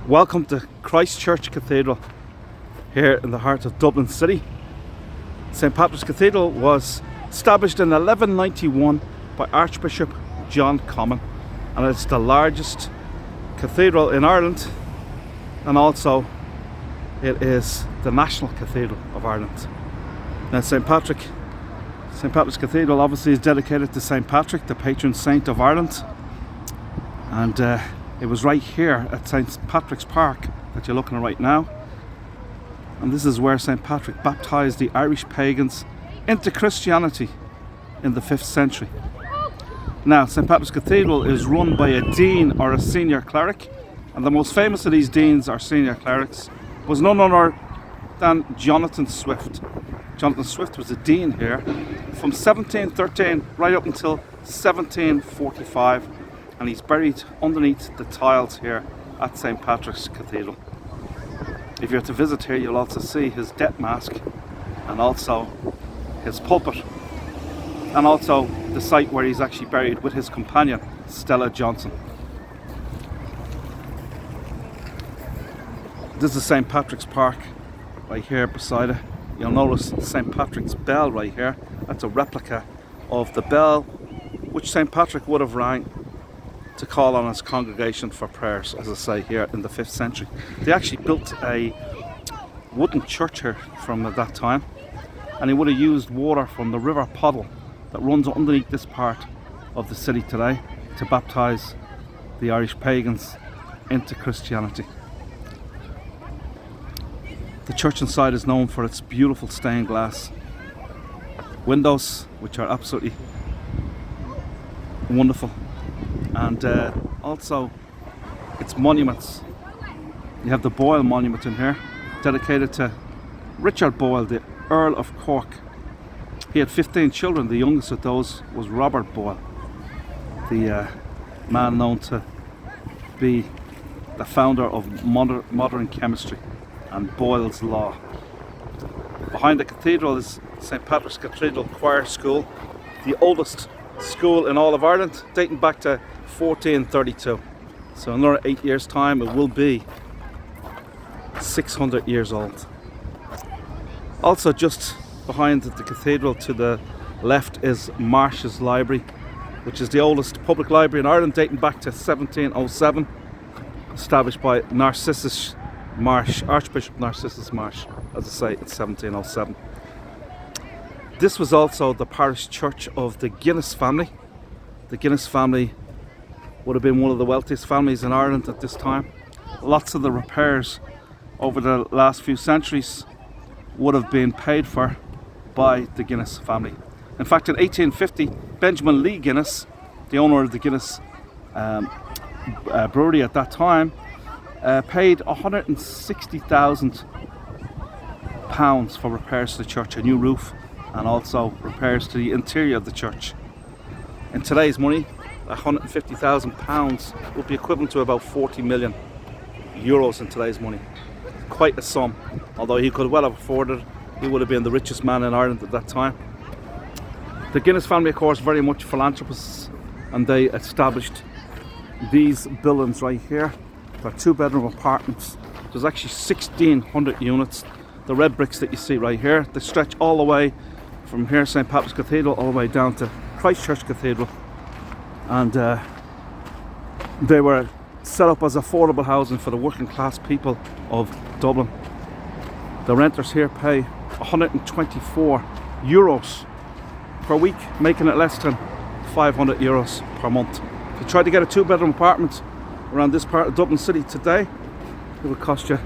Welcome to Christchurch Cathedral here in the heart of Dublin City. St Patrick's Cathedral was established in 1191 by Archbishop John Comyn, and it's the largest cathedral in Ireland, and also it is the national cathedral of Ireland. Now St Patrick's Cathedral obviously is dedicated to St Patrick, the patron saint of Ireland, and it was right here at St Patrick's Park that you're looking at right now, and this is where St Patrick baptised the Irish pagans into Christianity in the 5th century. Now St Patrick's Cathedral is run by a dean or a senior cleric, and the most famous of these deans or senior clerics was none other than Jonathan Swift. Jonathan Swift was a dean here from 1713 right up until 1745, and he's buried underneath the tiles here at St Patrick's Cathedral. If you're to visit here, you'll also see his death mask and also his pulpit, and also the site where he's actually buried with his companion Stella Johnson. This is St Patrick's Park right here beside it. You'll notice St Patrick's bell right here. That's a replica of the bell which St Patrick would have rang to call on his congregation for prayers, as I say, here in the 5th century. They actually built a wooden church here from that time, and he would have used water from the River Poddle that runs underneath this part of the city today to baptise the Irish pagans into Christianity. The church inside is known for its beautiful stained glass windows, which are absolutely wonderful, and also its monuments. You have the Boyle monument in here, dedicated to Richard Boyle, the Earl of Cork. He had 15 children. The youngest of those was Robert Boyle, the man known to be the founder of modern chemistry and Boyle's Law. Behind the cathedral is St Patrick's Cathedral Choir School, the oldest school in all of Ireland, dating back to 1432. So in another 8 years' time it will be 600 years old. Also just behind the cathedral to the left is Marsh's Library, which is the oldest public library in Ireland, dating back to 1707, established by Narcissus Marsh, Archbishop Narcissus Marsh, as I say, in 1707. This was also the parish church of the Guinness family. The Guinness family would have been one of the wealthiest families in Ireland at this time. Lots of the repairs over the last few centuries would have been paid for by the Guinness family. In fact, in 1850, Benjamin Lee Guinness, the owner of the Guinness brewery at that time, paid £160,000 for repairs to the church, a new roof, and also repairs to the interior of the church. In today's money, £150,000 would be equivalent to about 40 million euros in today's money. Quite a sum. Although he could well have afforded it, he would have been the richest man in Ireland at that time. The Guinness family, of course, very much philanthropists, and they established these buildings right here. They're 2-bedroom apartments. There's actually 1,600 units. The red bricks that you see right here, they stretch all the way from here, St Patrick's Cathedral, all the way down to Christchurch Cathedral, and they were set up as affordable housing for the working class people of Dublin. The renters here pay 124 euros per week, making it less than 500 euros per month. If you try to get a 2-bedroom apartment around this part of Dublin City today, it would cost you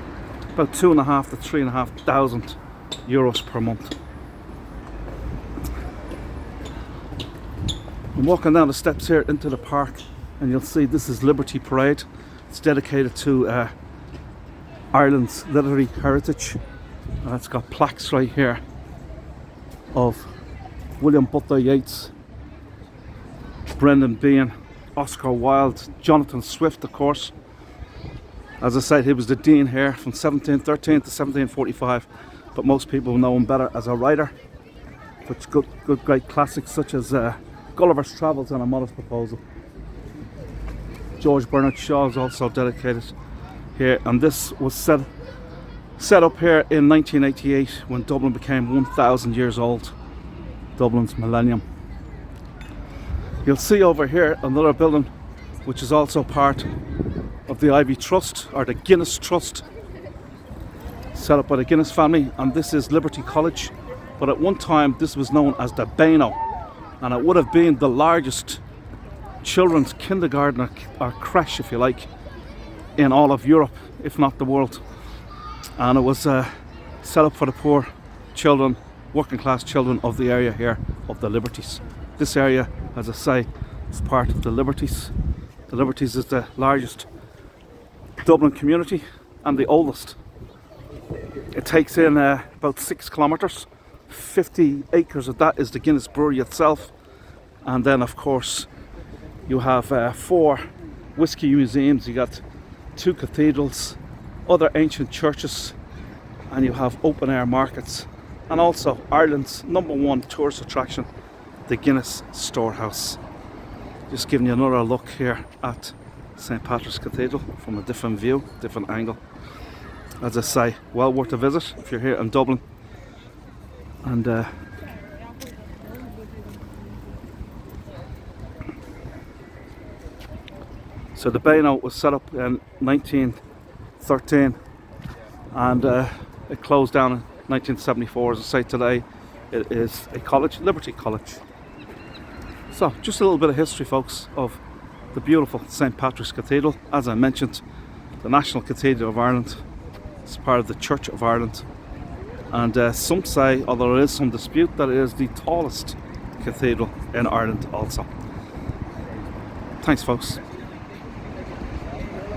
about 2,500 to 3,500 euros per month. I'm walking down the steps here into the park, and you'll see this is Liberty Parade. It's dedicated to Ireland's literary heritage, and it's got plaques right here of William Butler Yeats, Brendan Behan, Oscar Wilde, Jonathan Swift, of course. As I said, he was the dean here from 1713 to 1745, but most people know him better as a writer, with good great classics such as Gulliver's Travels and A Modest Proposal. George Bernard Shaw is also dedicated here, and this was set up here in 1988 when Dublin became 1,000 years old, Dublin's millennium. You'll see over here another building which is also part of the Ivy Trust, or the Guinness Trust, set up by the Guinness family, and this is Liberty College, but at one time this was known as the Beano, and it would have been the largest children's kindergarten or creche, if you like, in all of Europe, if not the world. And it was set up for the poor children, working class children of the area here, of the Liberties. This area, as I say, is part of the Liberties. The Liberties is the largest Dublin community and the oldest. It takes in about 6 kilometres. 50 acres of that is the Guinness Brewery itself. And then, of course, you have 4 whisky museums. You got 2 cathedrals, other ancient churches, and you have open air markets, and also Ireland's #1 tourist attraction, the Guinness Storehouse. Just giving you another look here at St. Patrick's Cathedral from a different view, different angle. As I say, well worth a visit if you're here in Dublin. And so the Beano was set up in 1913, and it closed down in 1974. As I say, today it is a college, Liberty College. So just a little bit of history, folks, of the beautiful St. Patrick's Cathedral. As I mentioned, the National Cathedral of Ireland. It's part of the Church of Ireland, and some say, although there is some dispute, that it is the tallest cathedral in Ireland also. Thanks, folks.